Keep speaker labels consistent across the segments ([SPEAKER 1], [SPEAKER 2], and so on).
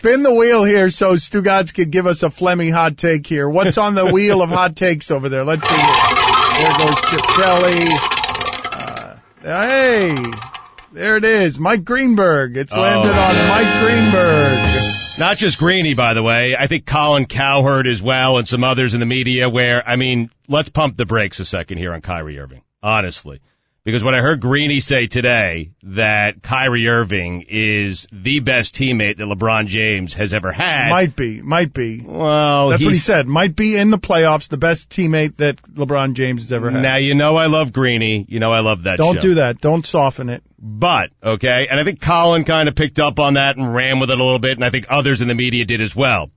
[SPEAKER 1] Spin the wheel here so Stugotz could give us a Fleming hot take here. What's on the wheel of hot takes over there? Let's see. There goes Chip Kelly. Hey, there it is. Mike Greenberg. It's landed on Mike Greenberg.
[SPEAKER 2] Not just Greeny, by the way. I think Colin Cowherd as well and some others in the media where, I mean, let's pump the brakes a second here on Kyrie Irving, honestly. Because when I heard Greeny say today that Kyrie Irving is the best teammate that LeBron James has ever had.
[SPEAKER 1] Might be.
[SPEAKER 2] Well,
[SPEAKER 1] that's what he said. Might be in the playoffs, the best teammate that LeBron James has ever had.
[SPEAKER 2] Now, you know I love Greeny. You know I love that
[SPEAKER 1] Don't
[SPEAKER 2] show.
[SPEAKER 1] do that. Don't soften it.
[SPEAKER 2] But, okay, and I think Colin kind of picked up on that and ran with it a little bit, and I think others in the media did as well.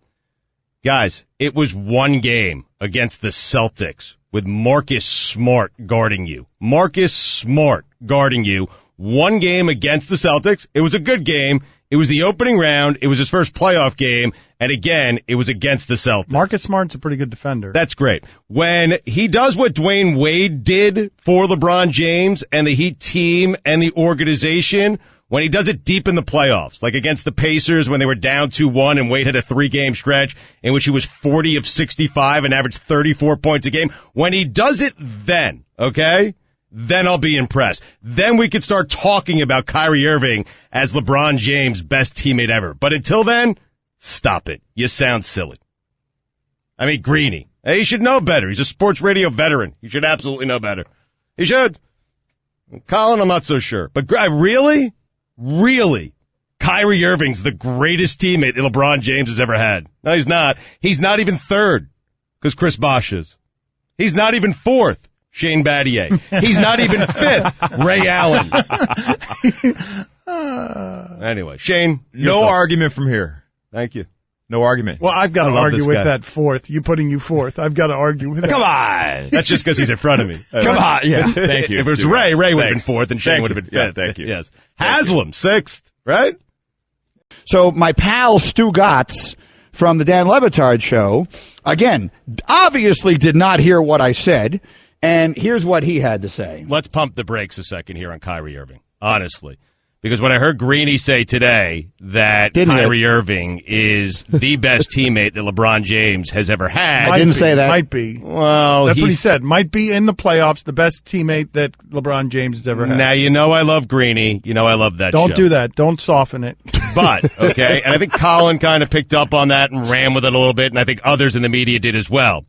[SPEAKER 2] Guys, it was one game against the Celtics with Marcus Smart guarding you. Marcus Smart guarding you. One game against the Celtics. It was a good game. It was the opening round. It was his first playoff game. And again, it was against the Celtics.
[SPEAKER 1] Marcus Smart's a pretty good defender.
[SPEAKER 2] That's great. When he does what Dwayne Wade did for LeBron James and the Heat team and the organization, when he does it deep in the playoffs, like against the Pacers when they were down 2-1 and Wade had a 3-game stretch in which he was 40 of 65 and averaged 34 points a game, when he does it then, okay, then I'll be impressed. Then we could start talking about Kyrie Irving as LeBron James' best teammate ever. But until then, stop it. You sound silly. I mean, Greeny. Hey, he should know better. He's a sports radio veteran. He should absolutely know better. He should. Colin, I'm not so sure. But really? Really? Kyrie Irving's the greatest teammate that LeBron James has ever had. No, he's not. He's not even third, because Chris Bosh is. He's not even fourth, Shane Battier. He's not even fifth, Ray Allen. Anyway, Shane.
[SPEAKER 3] No argument from here.
[SPEAKER 2] Thank you.
[SPEAKER 3] No argument.
[SPEAKER 1] Well, I've got to argue with that fourth. You putting you fourth. I've got to argue with that.
[SPEAKER 3] Come on.
[SPEAKER 2] That's just because he's in front of me.
[SPEAKER 3] Come on. Yeah. Thank you.
[SPEAKER 2] If it was Ray would have been fourth and Shane would have been fifth.
[SPEAKER 3] Yeah, thank you.
[SPEAKER 2] Yes. Haslam, sixth, right?
[SPEAKER 4] So my pal Stugotz from the Dan LeBatard show, again, obviously did not hear what I said, and here's what he had to say.
[SPEAKER 2] Let's pump the brakes a second here on Kyrie Irving, honestly. Because when I heard Greeny say today that Kyrie Irving is the best teammate that LeBron James has ever had.
[SPEAKER 4] I didn't say that.
[SPEAKER 1] Might be.
[SPEAKER 2] Well,
[SPEAKER 1] that's what he said. Might be in the playoffs, the best teammate that LeBron James has ever had.
[SPEAKER 2] Now, you know I love Greeny. You know I love that
[SPEAKER 1] Don't
[SPEAKER 2] show.
[SPEAKER 1] do that. Don't soften it.
[SPEAKER 2] But, okay, and I think Colin kind of picked up on that and ran with it a little bit, and I think others in the media did as well.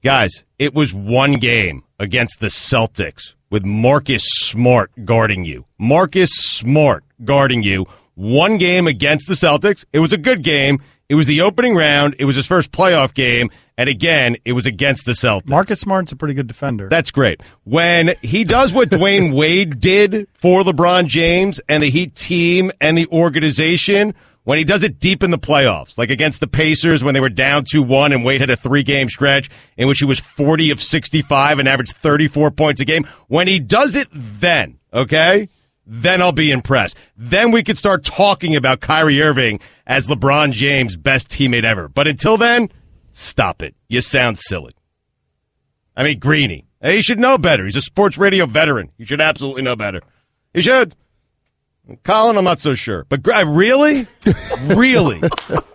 [SPEAKER 2] Guys, it was one game against the Celtics with Marcus Smart guarding you. Marcus Smart guarding you. One game against the Celtics. It was a good game. It was the opening round. It was his first playoff game. And again, it was against the Celtics.
[SPEAKER 1] Marcus Smart's a pretty good defender.
[SPEAKER 2] That's great. When he does what Dwayne Wade did for LeBron James and the Heat team and the organization, when he does it deep in the playoffs, like against the Pacers when they were down 2-1 and Wade had a 3-game stretch in which he was 40 of 65 and averaged 34 points a game, when he does it then, okay, then I'll be impressed. Then we could start talking about Kyrie Irving as LeBron James' best teammate ever. But until then, stop it. You sound silly. I mean, Greeny. Hey, he should know better. He's a sports radio veteran. He should absolutely know better. He should. Colin, I'm not so sure. But really? Really?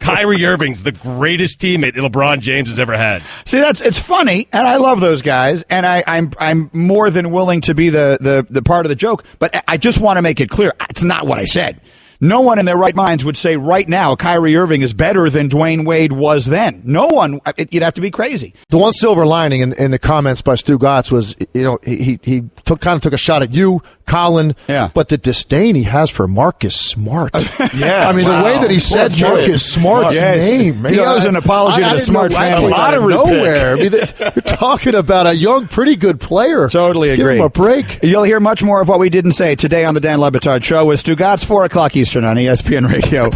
[SPEAKER 2] Kyrie Irving's the greatest teammate that LeBron James has ever had.
[SPEAKER 4] See, it's funny, and I love those guys, and I'm more than willing to be the part of the joke, but I just want to make it clear, it's not what I said. No one in their right minds would say right now Kyrie Irving is better than Dwayne Wade was then. No one. You'd have to be crazy.
[SPEAKER 5] The one silver lining in the comments by Stugotz was, he kind of took a shot at you, Colin, but the disdain he has for Marcus Smart.
[SPEAKER 3] Yeah,
[SPEAKER 5] I mean, the way that he said Marcus Smart's name.
[SPEAKER 4] He owes an apology to the Smart family.
[SPEAKER 5] A lot of nowhere. I mean, you're talking about a young, pretty good player.
[SPEAKER 4] Totally agree.
[SPEAKER 5] Give him a break.
[SPEAKER 4] You'll hear much more of what we didn't say today on the Dan LeBatard Show with Stugotz, 4 o'clock Eastern on ESPN Radio.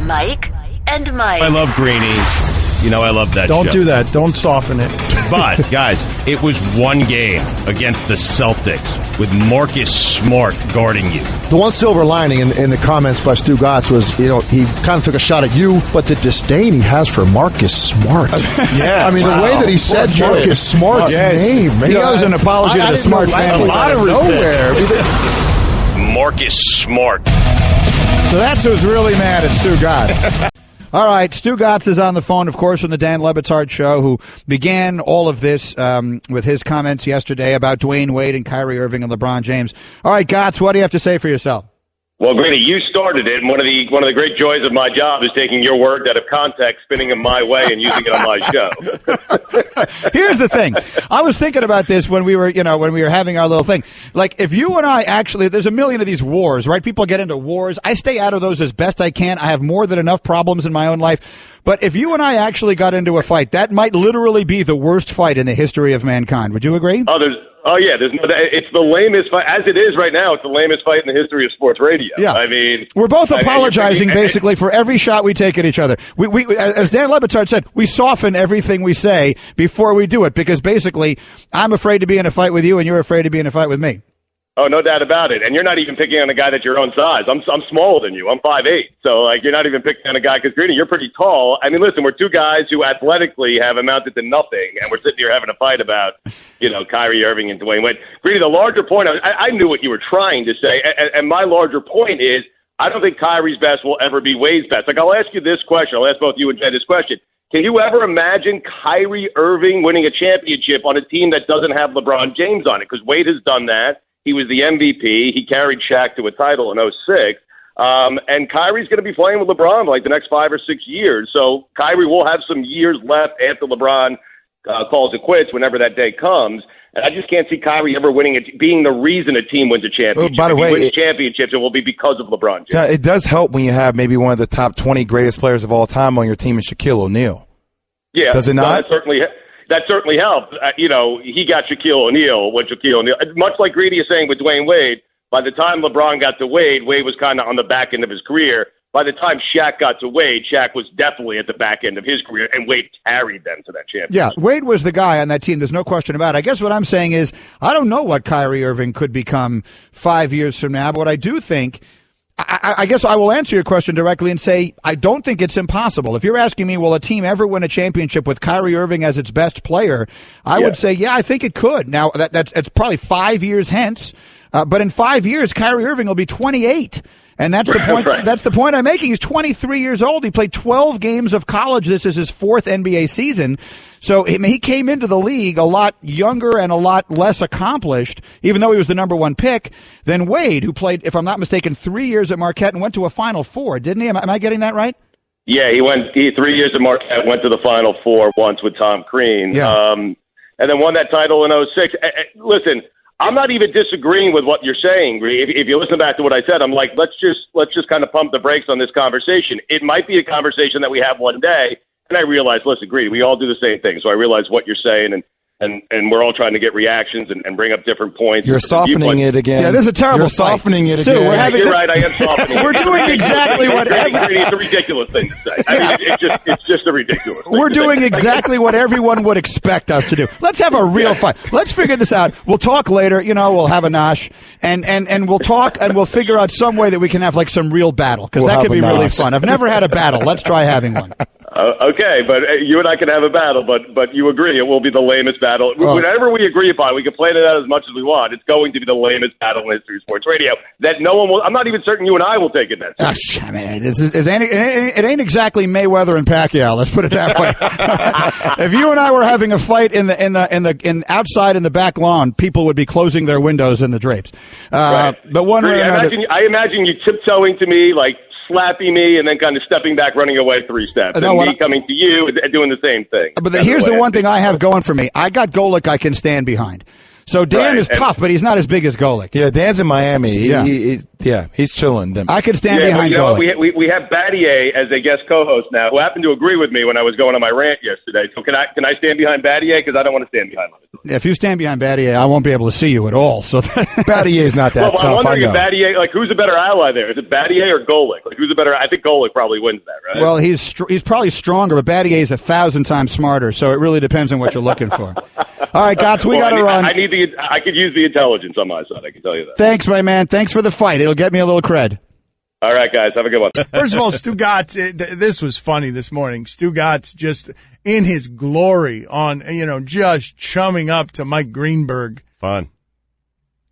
[SPEAKER 6] Mike and Mike.
[SPEAKER 2] I love Greeny. You know I love that
[SPEAKER 1] Don't
[SPEAKER 2] show.
[SPEAKER 1] do that. Don't soften it.
[SPEAKER 2] But, guys, it was one game against the Celtics with Marcus Smart guarding you.
[SPEAKER 5] The one silver lining in the comments by Stugotz was, he kind of took a shot at you, but the disdain he has for Marcus Smart.
[SPEAKER 3] Yeah,
[SPEAKER 5] I mean, the way that he said Marcus Smart's name.
[SPEAKER 4] He owes an apology to the Smart family.
[SPEAKER 5] A lot of nowhere.
[SPEAKER 2] Marcus Smart.
[SPEAKER 4] So that's who's really mad at Stugotz. All right, Stugotz is on the phone, of course, from the Dan LeBatard show, who began all of this with his comments yesterday about Dwayne Wade and Kyrie Irving and LeBron James. All right, Gotz, what do you have to say for yourself?
[SPEAKER 7] Well, Grady, you started it, and one of the great joys of my job is taking your words out of context, spinning them my way, and using it on my show.
[SPEAKER 4] Here's the thing. I was thinking about this when we were having our little thing. Like, if you and I actually, there's a million of these wars, right? People get into wars. I stay out of those as best I can. I have more than enough problems in my own life. But if you and I actually got into a fight, that might literally be the worst fight in the history of mankind. Would you agree?
[SPEAKER 7] It's the lamest fight as it is right now. It's the lamest fight in the history of sports radio.
[SPEAKER 4] Yeah,
[SPEAKER 7] I mean,
[SPEAKER 4] we're both apologizing basically for every shot we take at each other. We as Dan LeBatard said, we soften everything we say before we do it because basically, I'm afraid to be in a fight with you, and you're afraid to be in a fight with me.
[SPEAKER 7] Oh, no doubt about it. And you're not even picking on a guy that's your own size. I'm smaller than you. I'm 5'8". So, you're not even picking on a guy because, Greeny, you're pretty tall. I mean, listen, we're two guys who athletically have amounted to nothing, and we're sitting here having a fight about, Kyrie Irving and Dwayne Wade. Greeny, the larger point, I knew what you were trying to say, and my larger point is I don't think Kyrie's best will ever be Wade's best. I'll ask you this question. I'll ask both you and Jen this question. Can you ever imagine Kyrie Irving winning a championship on a team that doesn't have LeBron James on it? Because Wade has done that. He was the MVP. He carried Shaq to a title in 2006. And Kyrie's going to be playing with LeBron for the next 5 or 6 years. So Kyrie will have some years left after LeBron calls it quits whenever that day comes. And I just can't see Kyrie ever winning it, being the reason a team wins a championship.
[SPEAKER 8] By the way,
[SPEAKER 7] if he wins championships, it will be because of LeBron James.
[SPEAKER 8] Yeah, it does help when you have maybe one of the top 20 greatest players of all time on your team, is Shaquille O'Neal.
[SPEAKER 7] Yeah.
[SPEAKER 8] Does it not?
[SPEAKER 7] That certainly helped. He got Shaquille O'Neal much like Greedy is saying with Dwayne Wade, by the time LeBron got to Wade, Wade was kind of on the back end of his career. By the time Shaq got to Wade, Shaq was definitely at the back end of his career, and Wade carried them to that championship.
[SPEAKER 4] Yeah, Wade was the guy on that team. There's no question about it. I guess what I'm saying is I don't know what Kyrie Irving could become 5 years from now, but what I do think, I guess I will answer your question directly and say I don't think it's impossible. If you're asking me, will a team ever win a championship with Kyrie Irving as its best player, I would say, yeah, I think it could. Now, it's probably 5 years hence, but in 5 years, Kyrie Irving will be 28. And that's the point.
[SPEAKER 7] Right.
[SPEAKER 4] That's the point I'm making. He's 23 years old. He played 12 games of college. This is his fourth NBA season. So he came into the league a lot younger and a lot less accomplished, even though he was the number one pick, than Wade, who played, if I'm not mistaken, 3 years at Marquette and went to a Final Four, didn't he? Am I getting that right?
[SPEAKER 7] Yeah, he 3 years at Marquette, went to the Final Four once with Tom Crean, and then won that title in 2006. Listen, I'm not even disagreeing with what you're saying, Gree. If you listen back to what I said, I'm like, let's just kind of pump the brakes on this conversation. It might be a conversation that we have one day, and I realize, listen, Gree, we all do the same thing. So I realize what you're saying, and we're all trying to get reactions and bring up different points.
[SPEAKER 8] You're softening it again.
[SPEAKER 4] Yeah, this is a terrible
[SPEAKER 8] You're softening it again.
[SPEAKER 7] You're right, I am softening it.
[SPEAKER 4] We're doing exactly what
[SPEAKER 7] it's a ridiculous thing to say. I mean, it's just a ridiculous thing.
[SPEAKER 4] We're doing exactly what everyone would expect us to do. Let's have a real fight. Let's figure this out. We'll talk later. We'll have a nosh, and we'll talk, and we'll figure out some way that we can have some real battle, because that could be really fun. I've never had a battle. Let's try having one.
[SPEAKER 7] Okay, but you and I can have a battle, but you agree it will be the lamest battle. Whatever we agree upon, we can play it out as much as we want. It's going to be the lamest battle in history of sports radio that no one will. I'm not even certain you and I will take it that seriously.
[SPEAKER 4] I mean, it ain't exactly Mayweather and Pacquiao. Let's put it that way. If you and I were having a fight in outside in the back lawn, people would be closing their windows in the drapes.
[SPEAKER 7] Right.
[SPEAKER 4] But one way or another,
[SPEAKER 7] I imagine you tiptoeing to me, slapping me, and then kind of stepping back, running away 3 steps. And me coming to you and doing the same thing.
[SPEAKER 4] But here's the one thing I have going for me. I got Golic I can stand behind. So Dan is tough, but he's not as big as Golic.
[SPEAKER 8] Yeah, Dan's in Miami. He's chilling.
[SPEAKER 4] I could stand behind Golic.
[SPEAKER 7] We have Battier as a guest co-host now, who happened to agree with me when I was going on my rant yesterday. So can I stand behind Battier? Because I don't want to stand behind him.
[SPEAKER 4] If you stand behind Battier, I won't be able to see you at all. So
[SPEAKER 8] Battier's not that tough.
[SPEAKER 7] I'm wondering if Battier, who's a better ally there? Is it Battier or Golic? Who's a better? I think Golic probably wins that, right?
[SPEAKER 4] Well, he's probably stronger, but Battier is 1,000 times smarter. So it really depends on what you're looking for. All right, Gotz, we got to run.
[SPEAKER 7] I could use the intelligence on my side. I can tell you that.
[SPEAKER 4] Thanks, my man. Thanks for the fight. It'll get me a little cred.
[SPEAKER 7] All right, guys. Have a good one.
[SPEAKER 1] First of all, Stugotz, this was funny this morning. Stugotz just in his glory on, just chumming up to Mike Greenberg.
[SPEAKER 2] Fun.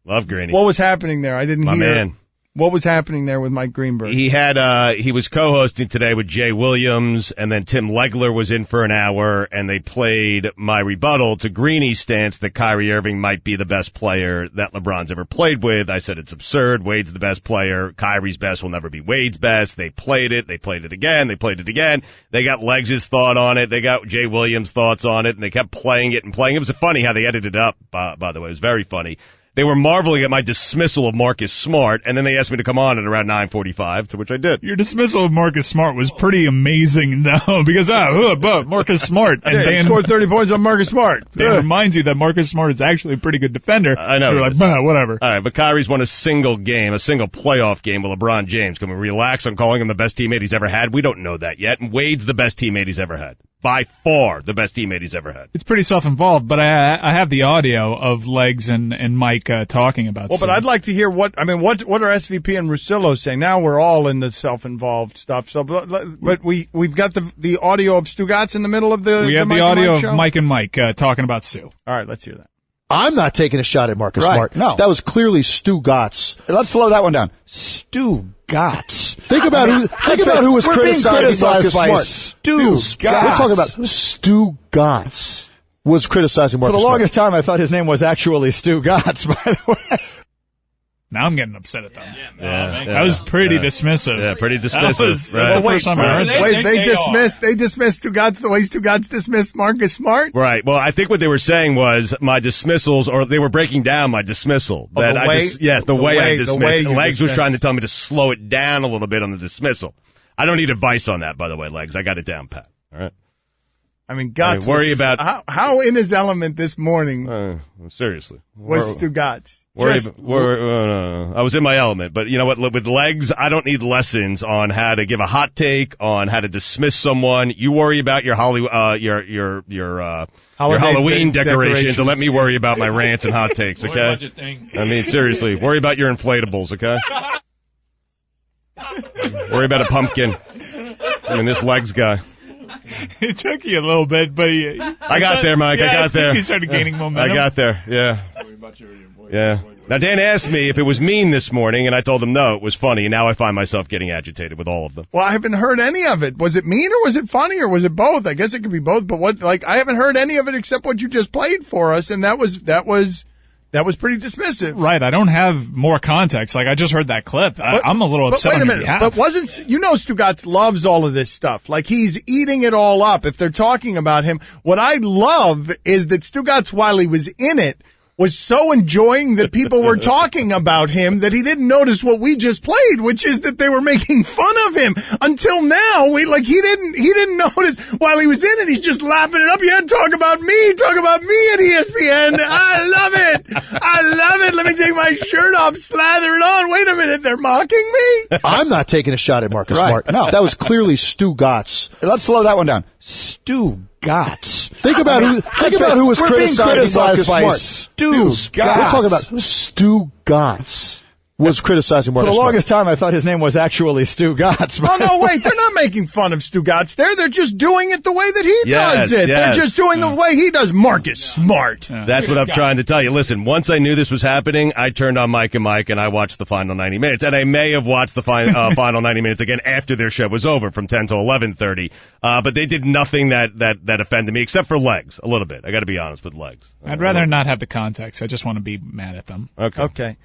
[SPEAKER 2] Love Greeny.
[SPEAKER 1] What was happening there? I didn't hear.
[SPEAKER 2] My man.
[SPEAKER 1] What was happening there with Mike Greenberg?
[SPEAKER 2] He was co-hosting today with Jay Williams, and then Tim Legler was in for an hour, and they played my rebuttal to Greeny's stance that Kyrie Irving might be the best player that LeBron's ever played with. I said it's absurd. Wade's the best player. Kyrie's best will never be Wade's best. They played it. They played it again. They played it again. They got Legs' thought on it. They got Jay Williams' thoughts on it, and they kept playing it and playing. It was funny how they edited it up, by the way. It was very funny. They were marveling at my dismissal of Marcus Smart, and then they asked me to come on at around 9:45, to which I did.
[SPEAKER 9] Your dismissal of Marcus Smart was pretty amazing, though, because Marcus Smart. And Dan
[SPEAKER 1] scored 30 points on Marcus Smart.
[SPEAKER 9] Dan reminds you that Marcus Smart is actually a pretty good defender.
[SPEAKER 2] I know.
[SPEAKER 9] You're like, whatever.
[SPEAKER 2] All right, but Kyrie's won a single playoff game with LeBron James. Can we relax on calling him the best teammate he's ever had? We don't know that yet. And Wade's the best teammate he's ever had. By far the best teammate he's ever had.
[SPEAKER 9] It's pretty self-involved, but I have the audio of Legs and Mike talking about.
[SPEAKER 1] Well, but I'd like to hear what are SVP and Russillo saying? Now we're all in the self-involved stuff. So, but we've got the audio of Stugotz in the middle of the.
[SPEAKER 9] We have the audio of Mike and Mike talking about Stu.
[SPEAKER 1] All right, let's hear that.
[SPEAKER 5] I'm not taking a shot at Marcus Smart.
[SPEAKER 4] No.
[SPEAKER 5] That was clearly Stugotz.
[SPEAKER 4] Let's slow that one down. Stugotz.
[SPEAKER 5] Think about who was criticizing Marcus Smart.
[SPEAKER 4] Stugotz.
[SPEAKER 5] We're talking about Stugotz was criticizing Marcus Smart.
[SPEAKER 4] For the longest time, I thought his name was actually Stugotz, by the way.
[SPEAKER 9] Now I'm getting upset at them.
[SPEAKER 2] Yeah.
[SPEAKER 9] That was pretty dismissive.
[SPEAKER 2] Yeah, pretty dismissive.
[SPEAKER 9] That's the first time I heard that.
[SPEAKER 1] They dismissed Stugotz the way Stugotz dismissed Marcus Smart.
[SPEAKER 2] Right. Well, I think what they were saying was my dismissals, or they were breaking down my dismissal.
[SPEAKER 1] The way
[SPEAKER 2] I dismissed. Legs was
[SPEAKER 1] dismissed.
[SPEAKER 2] trying to tell me to slow it down a little bit on the dismissal. I don't need advice on that, by the way, Legs. I got it down pat. All right.
[SPEAKER 1] I mean, Gotts
[SPEAKER 2] worry about
[SPEAKER 1] how in his element this morning.
[SPEAKER 2] Seriously,
[SPEAKER 1] was Stugotz.
[SPEAKER 2] I was in my element, but you know what? With Legs, I don't need lessons on how to give a hot take, on how to dismiss someone. You worry about your your Halloween decorations, and let me worry about my rants and hot takes. Okay? I mean, seriously, worry about your inflatables. Okay? Worry about a pumpkin. I mean, this Legs guy.
[SPEAKER 9] It took you a little bit, but
[SPEAKER 2] I got there, Mike. I got there.
[SPEAKER 9] You started gaining momentum.
[SPEAKER 2] I got there. Yeah. Yeah. Now, Dan asked me if it was mean this morning, and I told him no, it was funny, and now I find myself getting agitated with all of them.
[SPEAKER 1] Well, I haven't heard any of it. Was it mean or was it funny or was it both? I guess it could be both, but I haven't heard any of it except what you just played for us, and that was pretty dismissive.
[SPEAKER 9] Right. I don't have more context. I just heard that clip. I'm a little upset.
[SPEAKER 1] But wait a minute. But Stugotz loves all of this stuff. Like, he's eating it all up. If they're talking about him, what I love is that Stugotz, while he was in it, was so enjoying that people were talking about him that he didn't notice what we just played, which is that they were making fun of him. Until now, he didn't notice while he was in it. He's just lapping it up. You had to talk about me at ESPN. I love it. Let me take my shirt off, slather it on. Wait a minute, they're mocking me?
[SPEAKER 5] I'm not taking a shot at Marcus Smart.
[SPEAKER 4] No.
[SPEAKER 5] That was clearly Stugotz.
[SPEAKER 4] Let's slow that one down. Stugotz.
[SPEAKER 5] Think about who was criticizing Marcus Smart.
[SPEAKER 4] Stugotz.
[SPEAKER 5] We're talking about Stugotz was criticizing Marcus
[SPEAKER 4] For the
[SPEAKER 5] Smart.
[SPEAKER 4] longest time, I thought his name was actually Stugotz.
[SPEAKER 1] No, wait. They're not making fun of Stugotz. They're just doing it the way that he does it.
[SPEAKER 2] Yes.
[SPEAKER 1] They're just doing the way he does Marcus Smart.
[SPEAKER 2] That's what I'm trying to tell you. Listen, once I knew this was happening, I turned on Mike and I watched the final 90 minutes. And I may have watched the final 90 minutes again after their show was over from 10 to 11:30. But they did nothing that offended me, except for Legs, a little bit. I got to be honest with Legs.
[SPEAKER 9] I'd rather not have the context. I just want to be mad at them.
[SPEAKER 1] Okay.